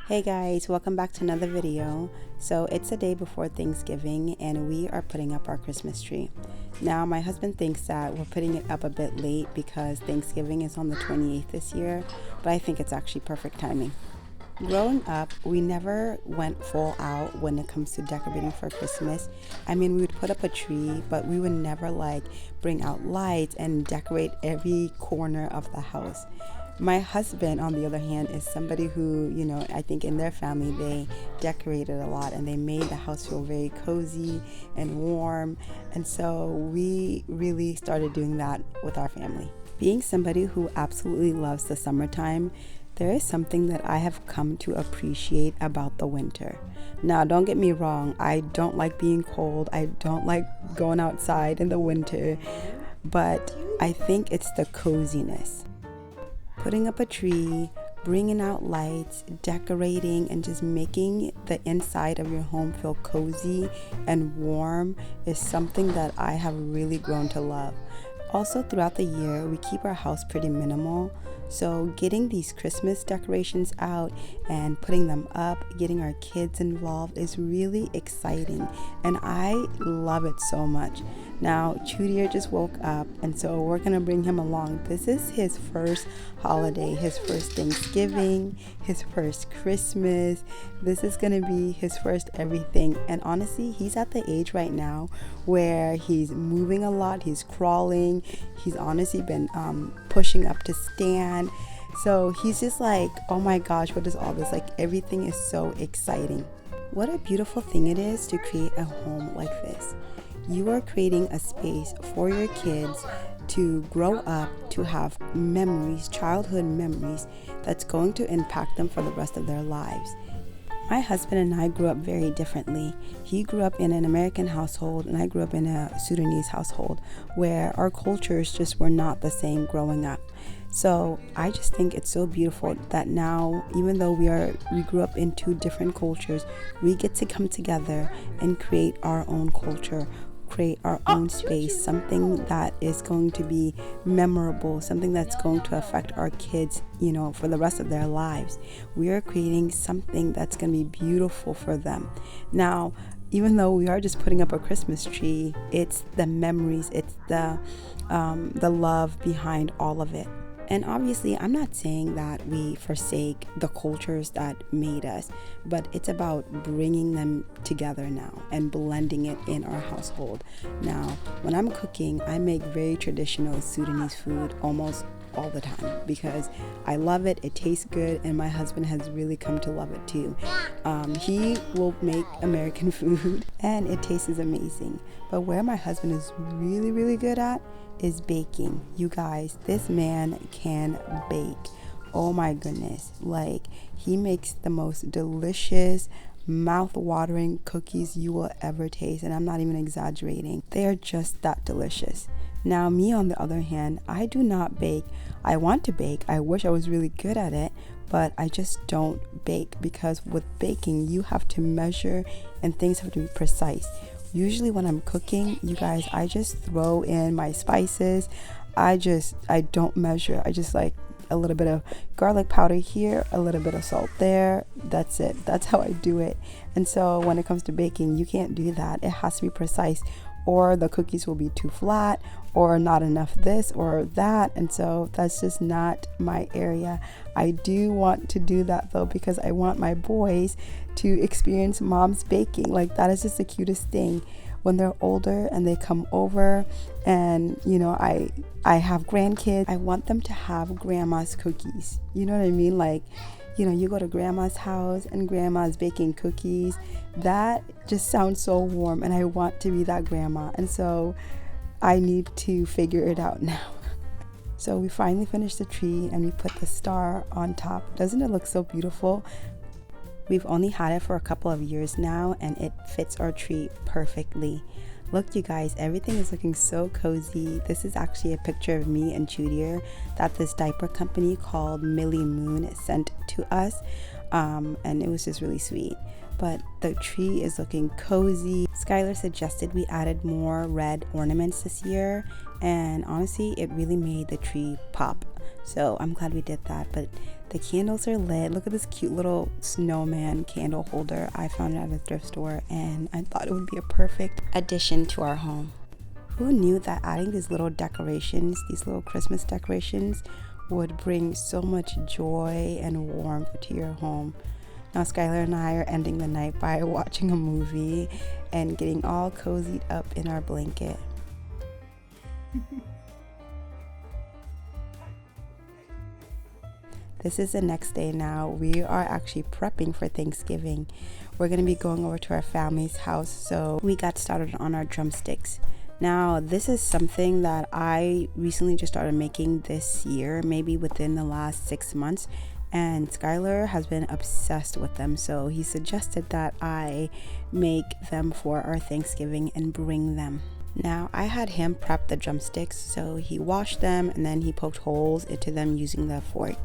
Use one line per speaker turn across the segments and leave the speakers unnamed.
Hey guys, welcome back to another video. So it's the day before Thanksgiving and we are putting up our Christmas tree. Now my husband thinks that we're putting it up a bit late because Thanksgiving is on the 28th this year, but I think it's actually perfect timing. Growing up, we never went full out when it comes to decorating for Christmas. I mean, we would put up a tree, but we would never bring out lights and decorate every corner of the house. My husband, on the other hand, is somebody who, I think in their family, they decorated a lot and they made the house feel very cozy and warm. And so we really started doing that with our family. Being somebody who absolutely loves the summertime, there is something that I have come to appreciate about the winter. Now, don't get me wrong, I don't like being cold. I don't like going outside in the winter, but I think it's the coziness. Putting up a tree, bringing out lights, decorating, and just making the inside of your home feel cozy and warm is something that I have really grown to love. Also, throughout the year, we keep our house pretty minimal. So getting these Christmas decorations out and putting them up, getting our kids involved is really exciting. And I love it so much. Now, Chudier just woke up, and so we're going to bring him along. This is his first holiday, his first Thanksgiving, his first Christmas. This is going to be his first everything. And honestly, he's at the age right now where he's moving a lot, he's crawling, he's honestly been pushing up to stand. So he's just like, oh my gosh, what is all this? Everything is so exciting. What a beautiful thing it is to create a home like this. You are creating a space for your kids to grow up, to have memories, childhood memories, that's going to impact them for the rest of their lives. My husband and I grew up very differently. He grew up in an American household and I grew up in a Sudanese household where our cultures just were not the same growing up. So I just think it's so beautiful that now, even though we grew up in two different cultures, we get to come together and create our own culture, create our own space, something that is going to be memorable, something that's going to affect our kids, for the rest of their lives. We are creating something that's going to be beautiful for them. Now, even though we are just putting up a Christmas tree, it's the memories, it's the love behind all of it. And obviously, I'm not saying that we forsake the cultures that made us, but it's about bringing them together now and blending it in our household. Now, when I'm cooking, I make very traditional Sudanese food almost all the time because I love it, it tastes good, and my husband has really come to love it too. He will make American food and it tastes amazing. But where my husband is really, really good at is baking. You guys, this man can bake. Oh my goodness. He makes the most delicious, mouth-watering cookies you will ever taste, and I'm not even exaggerating. They are just that delicious. Now, me on the other hand, I do not bake. I want to bake. I wish I was really good at it, but I just don't bake because with baking, you have to measure and things have to be precise. Usually when I'm cooking, you guys, I just throw in my spices. I don't measure. I just like a little bit of garlic powder here, a little bit of salt there. That's it. That's how I do it. And so when it comes to baking, you can't do that. It has to be precise, or the cookies will be too flat, or not enough this or that. And so that's just not my area. I do want to do that though, because I want my boys to experience mom's baking. That is just the cutest thing. When they're older and they come over and, I have grandkids, I want them to have grandma's cookies. You know what I mean? You go to grandma's house and grandma's baking cookies. That just sounds so warm, and I want to be that grandma. And so I need to figure it out now. So we finally finished the tree and we put the star on top. Doesn't it look so beautiful? We've only had it for a couple of years now and it fits our tree perfectly. Look, you guys, everything is looking so cozy. This is actually a picture of me and Chudier that this diaper company called Millie Moon sent to us. And it was just really sweet. But the tree is looking cozy. Skylar suggested we added more red ornaments this year, and honestly, it really made the tree pop. So I'm glad we did that. But the candles are lit. Look at this cute little snowman candle holder. I found it at a thrift store and I thought it would be a perfect addition to our home. Who knew that adding these little decorations, these little Christmas decorations, would bring so much joy and warmth to your home? Now Skylar and I are ending the night by watching a movie and getting all cozied up in our blanket. This is the next day now. We are actually prepping for Thanksgiving. We're going to be going over to our family's house, so we got started on our drumsticks. Now, this is something that I recently just started making this year, maybe within the last 6 months, and Skylar has been obsessed with them, so he suggested that I make them for our Thanksgiving and bring them. Now, I had him prep the drumsticks, so he washed them and then he poked holes into them using the fork.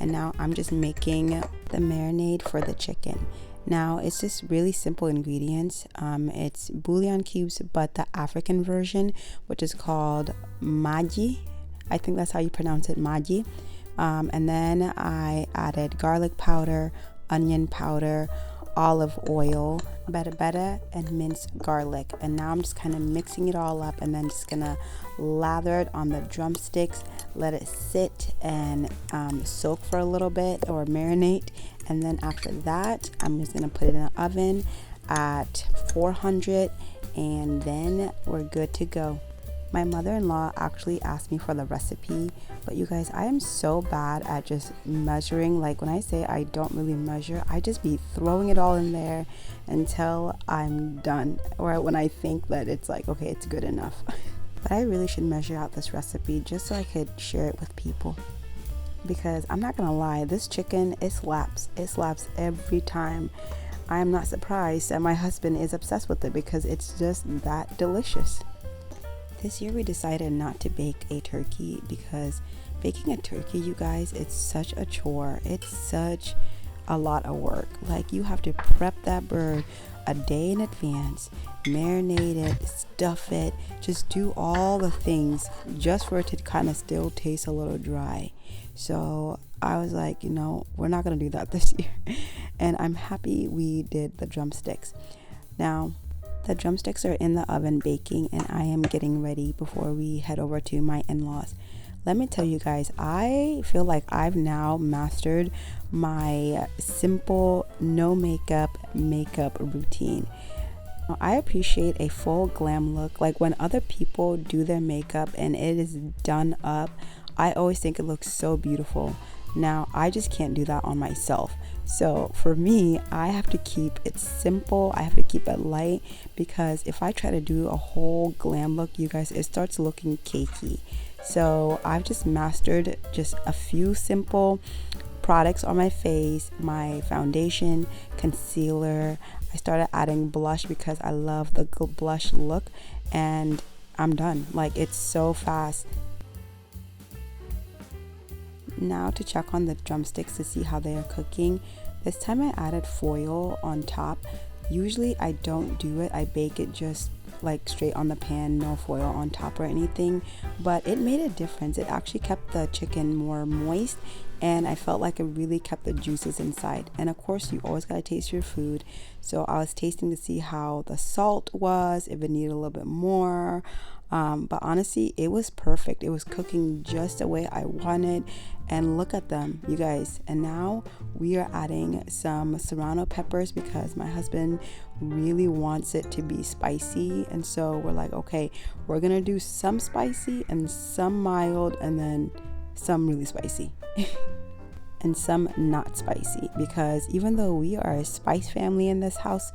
And now I'm just making the marinade for the chicken. Now, it's just really simple ingredients. It's bouillon cubes, but the African version, which is called Magi. I think that's how you pronounce it, Magi. And then I added garlic powder, onion powder, olive oil, beta and minced garlic. And now I'm just kind of mixing it all up and then just gonna lather it on the drumsticks, let it sit and soak for a little bit or marinate. And then after that, I'm just gonna put it in the oven at 400 and then we're good to go. My mother-in-law actually asked me for the recipe, but you guys, I am so bad at just measuring. Like when I say I don't really measure, I just be throwing it all in there until I'm done, or when I think that it's like, okay, it's good enough. But I really should measure out this recipe just so I could share it with people, because I'm not gonna lie, this chicken, it slaps every time. I am not surprised that my husband is obsessed with it because it's just that delicious. This year we decided not to bake a turkey because baking a turkey, you guys, it's such a chore. It's such a lot of work. Like, you have to prep that bird a day in advance, marinate it, stuff it, just do all the things just for it to kind of still taste a little dry. So I was like, you know, we're not going to do that this year. And I'm happy we did the drumsticks. Now, the drumsticks are in the oven baking and I am getting ready before we head over to my in-laws. Let me tell you guys, I feel like I've now mastered my simple no makeup routine. I appreciate a full glam look. Like when other people do their makeup and it is done up, I always think it looks so beautiful. Now, I just can't do that on myself. So for me, I have to keep it simple. I have to keep it light, because if I try to do a whole glam look, you guys, it starts looking cakey. So I've just mastered just a few simple products on my face, my foundation, concealer. I started adding blush because I love the blush look, and I'm done. Like, it's so fast. Now to check on the drumsticks to see how they are cooking. This time I added foil on top. Usually I don't do it. I bake it just like straight on the pan, no foil on top or anything, but it made a difference. It actually kept the chicken more moist, and I felt like it really kept the juices inside. And of course, you always gotta taste your food. So I was tasting to see how the salt was, if it needed a little bit more. But honestly, it was perfect. It was cooking just the way I wanted. And look at them, you guys. And now we are adding some serrano peppers because my husband really wants it to be spicy. And so we're like, okay, we're gonna do some spicy and some mild and then some really spicy. And some not spicy, because even though we are a spice family in this house,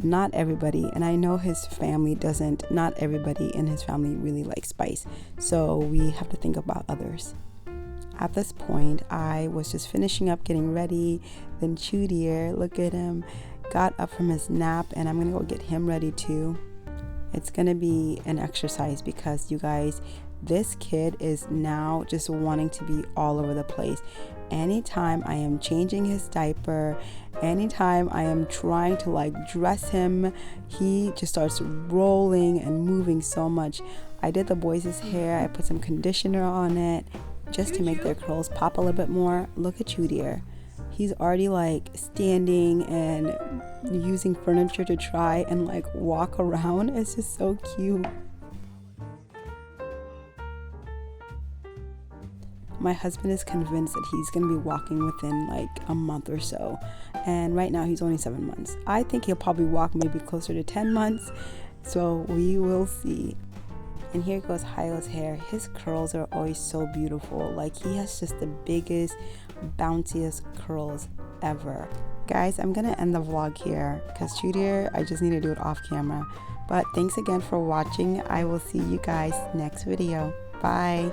not everybody, and I know his family doesn't, not everybody in his family really likes spice. So we have to think about others. At this point, I was just finishing up getting ready. Then Chudier, look at him, got up from his nap, and I'm gonna go get him ready too. It's gonna be an exercise because, you guys, this kid is now just wanting to be all over the place. Anytime I am changing his diaper, anytime I am trying to like dress him, he just starts rolling and moving so much. I did the boys' hair, I put some conditioner on it, just to make their curls pop a little bit more. Look at you, dear. He's already like standing and using furniture to try and like walk around. It's just so cute. My husband is convinced that he's going to be walking within like a month or so. And right now he's only 7 months. I think he'll probably walk maybe closer to 10 months. So we will see. And here goes Hilo's hair. His curls are always so beautiful. Like he has just the biggest, bounciest curls ever. Guys, I'm going to end the vlog here because Judy, I just need to do it off camera. But thanks again for watching. I will see you guys next video. Bye.